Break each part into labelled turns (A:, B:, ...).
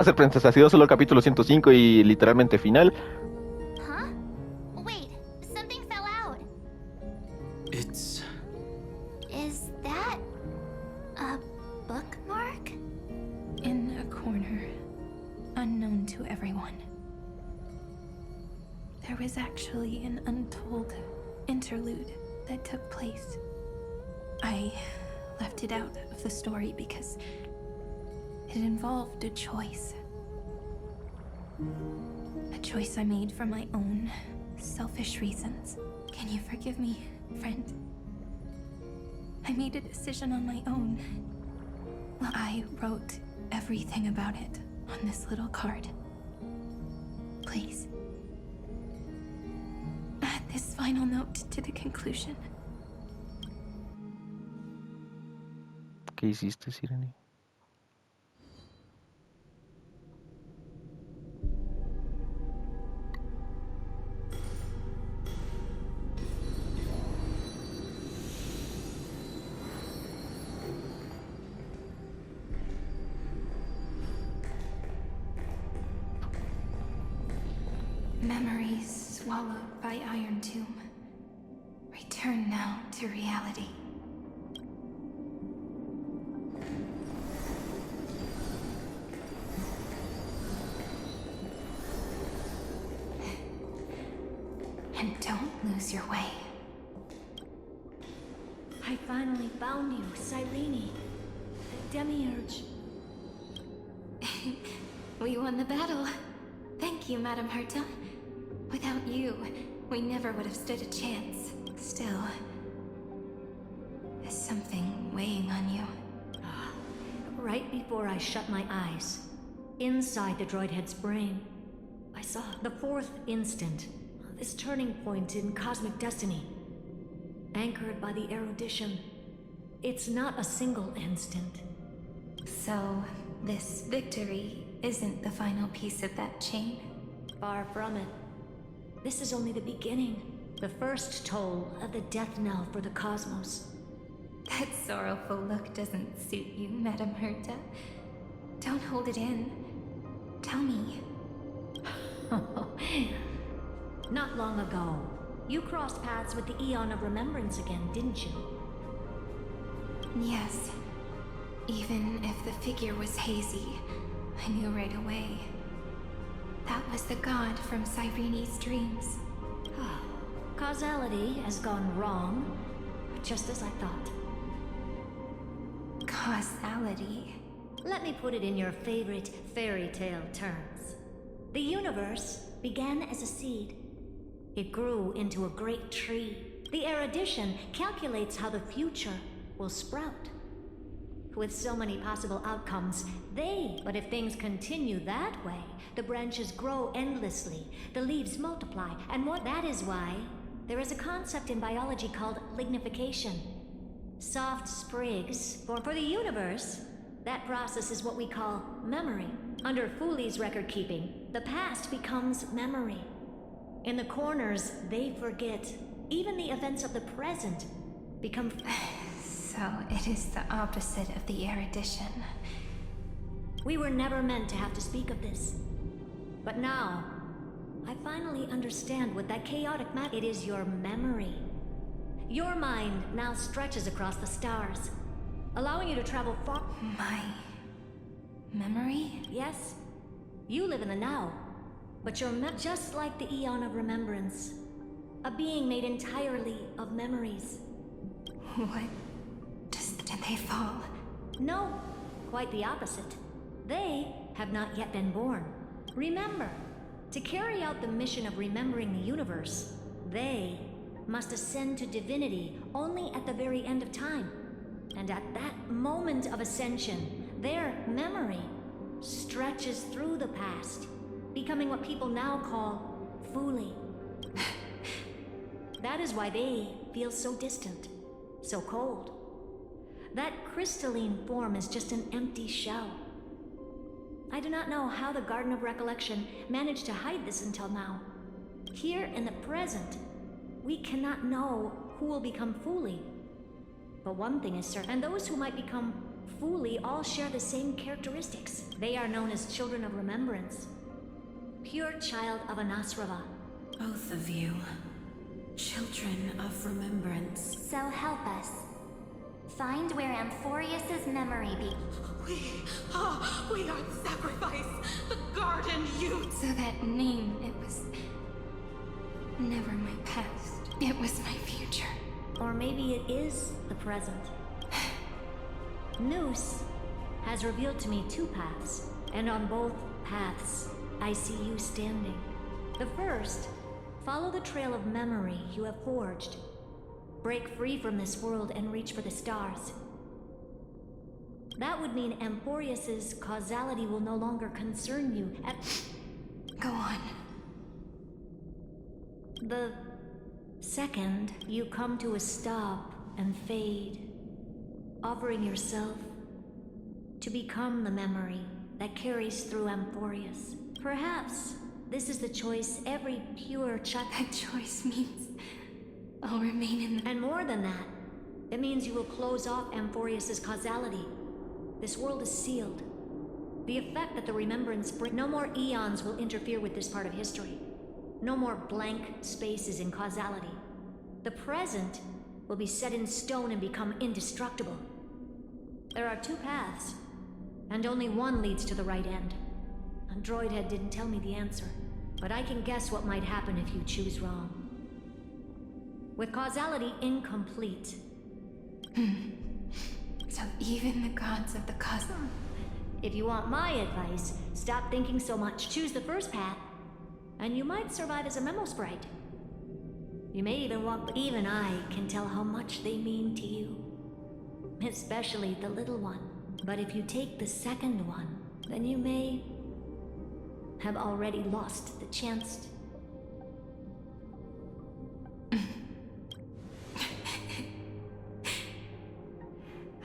A: Hacer prensa, ha sido solo el capítulo 105 y literalmente final.
B: Huh? Wait, something fell out.
C: It's...
B: Is that a bookmark?
D: In a corner, unknown to everyone. There was actually an untold interlude that took place. I left it out of the story because it involved a choice. A choice I made for my own selfish reasons. Can you forgive me, friend? I made a decision on my own. I wrote everything about it on this little card. Please. Add this final note to the conclusion.
A: ¿Qué hiciste, Cirene?
D: Memories swallowed by Iron Tomb. Return now to reality. And don't lose your way.
E: I finally found you, Cirene. Demiurge.
D: We won the battle. Thank you, Madam Herta. Without you, we never would have stood a chance. Still, there's something weighing on you.
E: Right before I shut my eyes, inside the droid head's brain, I saw the fourth instant, this turning point in cosmic destiny, anchored by the erudition. It's not a single instant.
D: So, this victory isn't the final piece of that chain?
E: Far from it. This is only the beginning. The first toll of the death knell for the cosmos.
D: That sorrowful look doesn't suit you, Madam Herta. Don't hold it in. Tell me.
E: Not long ago, you crossed paths with the Eon of Remembrance again, didn't you?
D: Yes. Even if the figure was hazy, I knew right away. That was the god from Cyrene's dreams.
E: Causality has gone wrong, just as I thought.
D: Causality?
E: Let me put it in your favorite fairy tale terms. The universe began as a seed. It grew into a great tree. The erudition calculates how the future will sprout. With so many possible outcomes, but if things continue that way, the branches grow endlessly, the leaves multiply, and that is why there is a concept in biology called lignification. Soft sprigs. For the universe, that process is what we call memory. Under Fooley's record keeping, the past becomes memory. In the corners, they forget. Even the events of the present become...
D: So it is the opposite of the erudition.
E: We were never meant to have to speak of this. But now, I finally understand what that chaotic matter... It is your memory. Your mind now stretches across the stars, allowing you to travel far...
D: My... memory?
E: Yes. You live in the now, but you're just like the Eon of Remembrance. A being made entirely of memories.
D: What? Did they fall?
E: No, quite the opposite. They have not yet been born. Remember, to carry out the mission of remembering the universe, they must ascend to divinity only at the very end of time. And at that moment of ascension, their memory stretches through the past, becoming what people now call Fooley. That is why they feel so distant, so cold. That crystalline form is just an empty shell. I do not know how the Garden of Recollection managed to hide this until now. Here in the present, we cannot know who will become Fooley. But one thing is certain, and those who might become fully all share the same characteristics. They are known as children of remembrance. Pure child of Anasrava.
F: Both of you. Children of remembrance.
B: So help us. Find where Amphorius's memory be.
F: We are the sacrifice, the garden youth.
D: So that name, it was never my past. It was my future.
E: Or maybe it is the present. Noose has revealed to me two paths, and on both paths, I see you standing. The first, follow the trail of memory you have forged. Break free from this world and reach for the stars. That would mean Amphorius's causality will no longer concern you.
D: Go on.
E: The second, you come to a stop and fade, offering yourself to become the memory that carries through Amphorius. Perhaps this is the choice every pure child.
D: That choice means I'll remain in the...
E: And more than that, it means you will close off Amphorius's causality. This world is sealed. The effect that the remembrance brings... No more eons will interfere with this part of history. No more blank spaces in causality. The present will be set in stone and become indestructible. There are two paths, and only one leads to the right end. Androidhead didn't tell me the answer, but I can guess what might happen if you choose wrong. With causality incomplete.
D: So even the gods of the cosmos...
E: If you want my advice, stop thinking so much. Choose the first path, and you might survive as a memo sprite. You may even walk, but even I can tell how much they mean to you. Especially the little one. But if you take the second one, then you may have already lost the chance.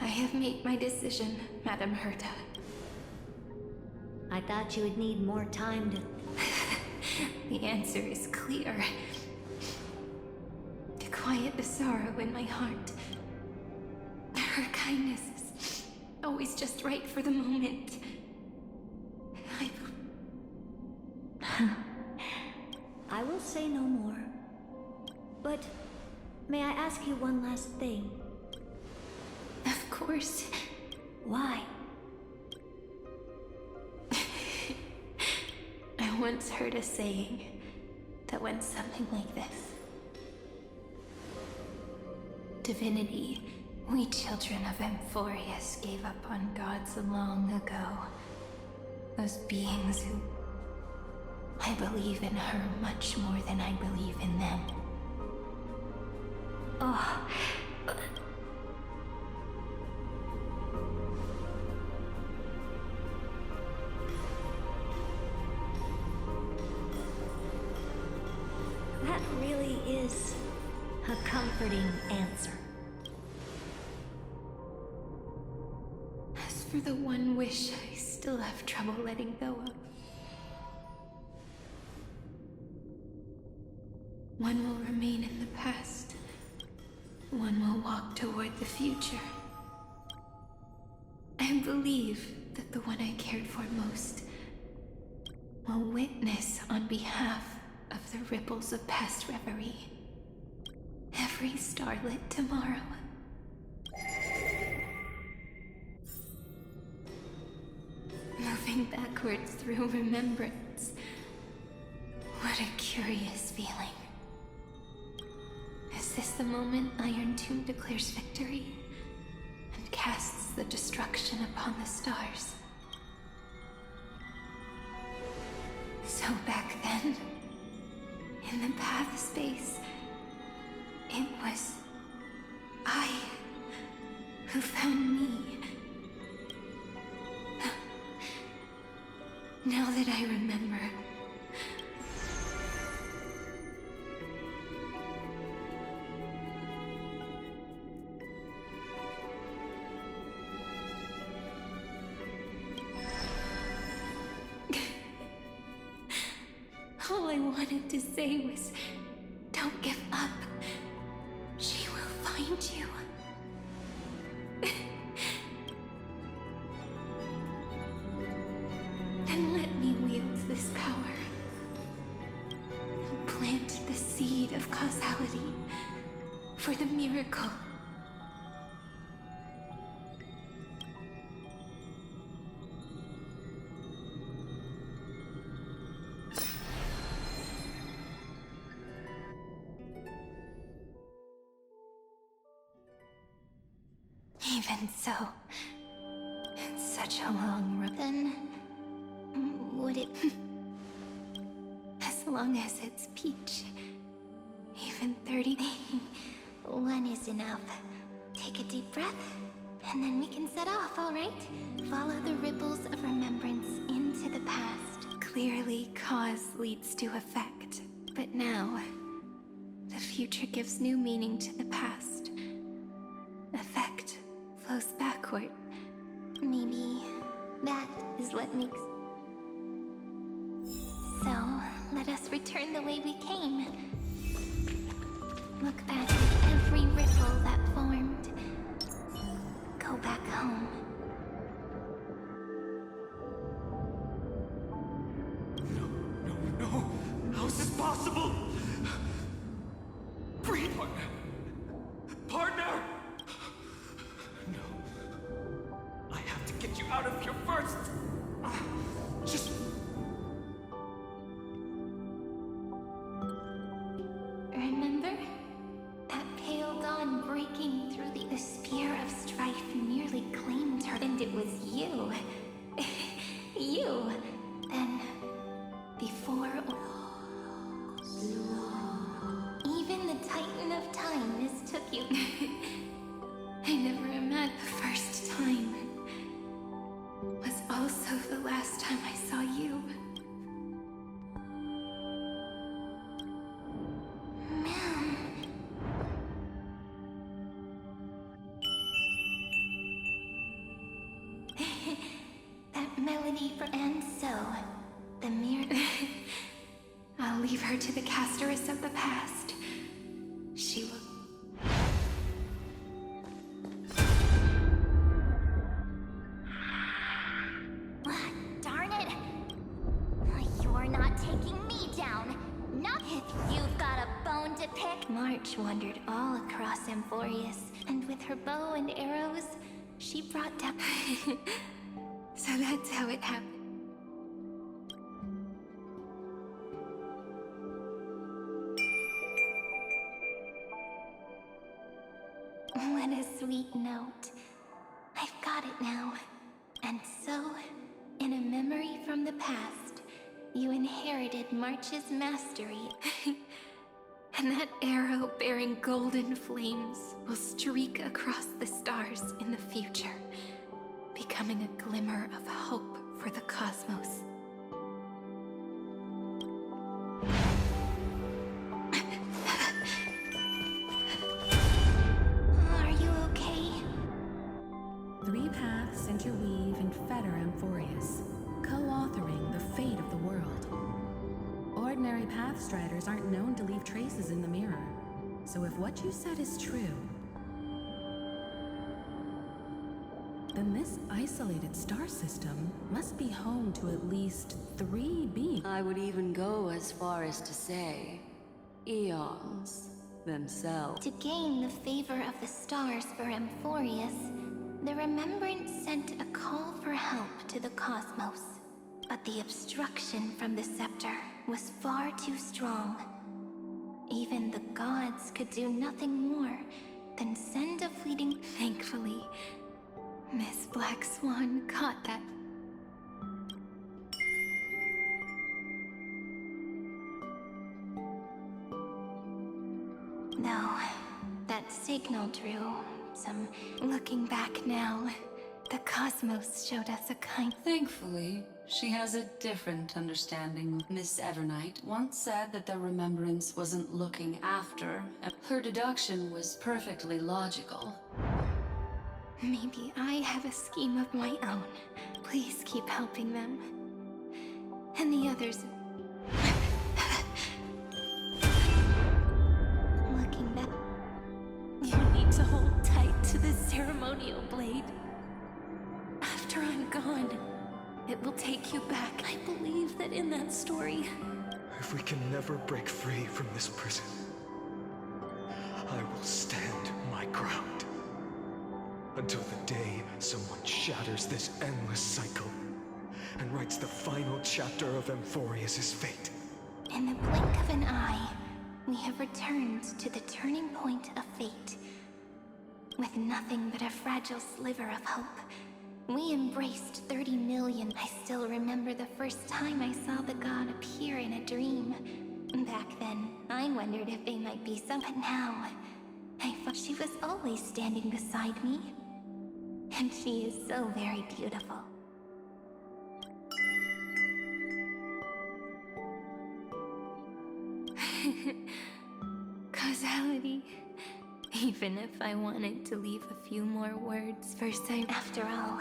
D: I have made my decision, Madam Herta.
E: I thought you would need more time to...
D: The answer is clear. To quiet the sorrow in my heart. Her kindness is always just right for the moment.
E: I will say no more. But may I ask you one last thing?
D: Of course.
E: Why?
D: I once heard a saying that went something like this. Divinity, we children of Amphorius gave up on gods long ago. Those beings who... I believe in her much more than I believe in them.
E: Oh... That really is a comforting answer.
D: As for the one wish I still have trouble letting go of, one will remain in the past. One will walk toward the future. I believe that the one I cared for most will witness on behalf of the ripples of past reverie. Every starlit tomorrow. Moving backwards through remembrance. What a curious feeling. Is this the moment Iron Tomb declares victory and casts the destruction upon the stars? So back then, in the path space, it was I who found me. Now that I remember, all I wanted to say was, don't give up. She will find you. this power. Plant the seed of causality for the miracle. Even so, it's such a long road. Then, would it... As long as it's peach. Even 30...
B: One is enough. Take a deep breath, and then we can set off, alright? Follow the ripples of remembrance into the past.
D: Clearly, cause leads to effect. But now, the future gives new meaning to the past. Effect flows backward.
B: Maybe that is what makes... So, let us return the way we came. Look back at every ripple that formed. Go back home.
C: No. How is this possible? Breathe, partner! No. I have to get you out of here first. Just...
B: Remember? That pale dawn breaking through the spear of strife nearly claimed her. And it was you. You. Then, before... Even the Titan of Time mistook you.
D: I never imagined the first time was also the last time I saw you.
B: Man. That melody for... And so, the mere...
D: I'll leave her to the casteress of the past. She will...
B: Darn it! You're not taking me down. Not if you've got a bone to pick. March wandered all across Amphorius, and with her bow and arrows, she brought down...
D: So that's how it happened.
B: What a sweet note. I've got it now. And so, in a memory from the past, you inherited March's mastery.
D: And that arrow bearing golden flames will streak across the stars in the future, becoming a glimmer of hope for the cosmos.
B: Are you okay?
G: Three paths interweave and fetter Amphorius, co-authoring the fate of the world. Ordinary pathstriders aren't known to leave traces in the mirror, so if what you said is true, then this isolated star system must be home to at least 3 beings.
H: I would even go as far as to say, eons themselves.
B: To gain the favor of the stars for Amphorius, the Remembrance sent a call for help to the cosmos. But the obstruction from the scepter was far too strong. Even the gods could do nothing more than send a fleeting...
D: Thankfully, Miss Black Swan caught that.
B: Though, that signal drew some...
D: Looking back now, the cosmos showed us a kind...
H: Thankfully, she has a different understanding. Miss Evernight once said that the remembrance wasn't looking after. Her deduction was perfectly logical.
D: Maybe I have a scheme of my own. Please keep helping them. And the others...
B: Looking back...
D: You need to hold tight to the ceremonial blade. After I'm gone, It will take you back. I believe that in that story.
C: If we can never break free from this prison, I will stand my ground. Until the day someone shatters this endless cycle and writes the final chapter of Amphorius' fate.
B: In the blink of an eye, we have returned to the turning point of fate. With nothing but a fragile sliver of hope, we embraced 30 million. I still remember the first time I saw the god appear in a dream. Back then, I wondered if they might be some, but now, I thought she was always standing beside me. And she is so very beautiful.
D: Causality. Even if I wanted to leave a few more words, first
B: After all,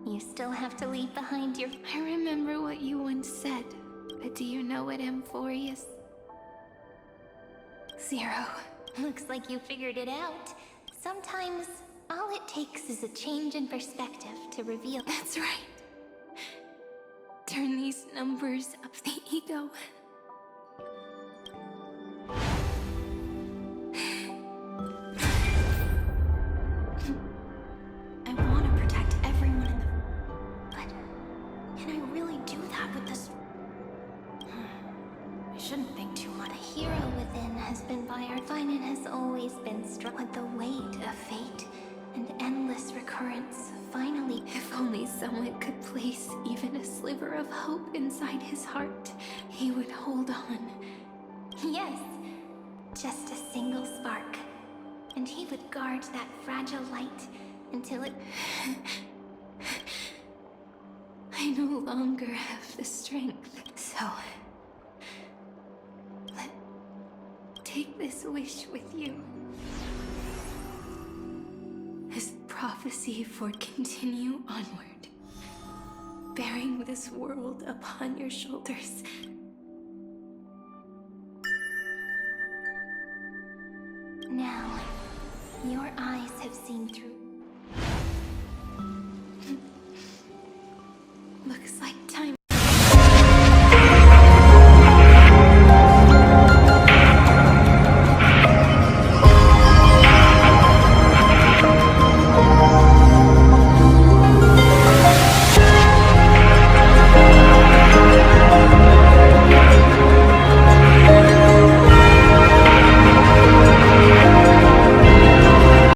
B: you still have to leave behind your...
D: I remember what you once said, but do you know what Amphorius? 0.
B: Looks like you figured it out. Sometimes, all it takes is a change in perspective to reveal...
D: That's right. Turn these numbers up the ego.
B: I want to protect everyone in the... But can I really do that with this? I shouldn't think too much. The hero within has been by our fine and has always been struck with the weight of fate and endless recurrence. Finally,
D: If only someone could place even a sliver of hope inside his heart, he would hold on.
B: yes, just a single spark. And he would guard that fragile light until it...
D: I no longer have the strength, so... Take this wish with you. As prophecy for continue onward, bearing this world upon your shoulders.
B: Now, your eyes have seen through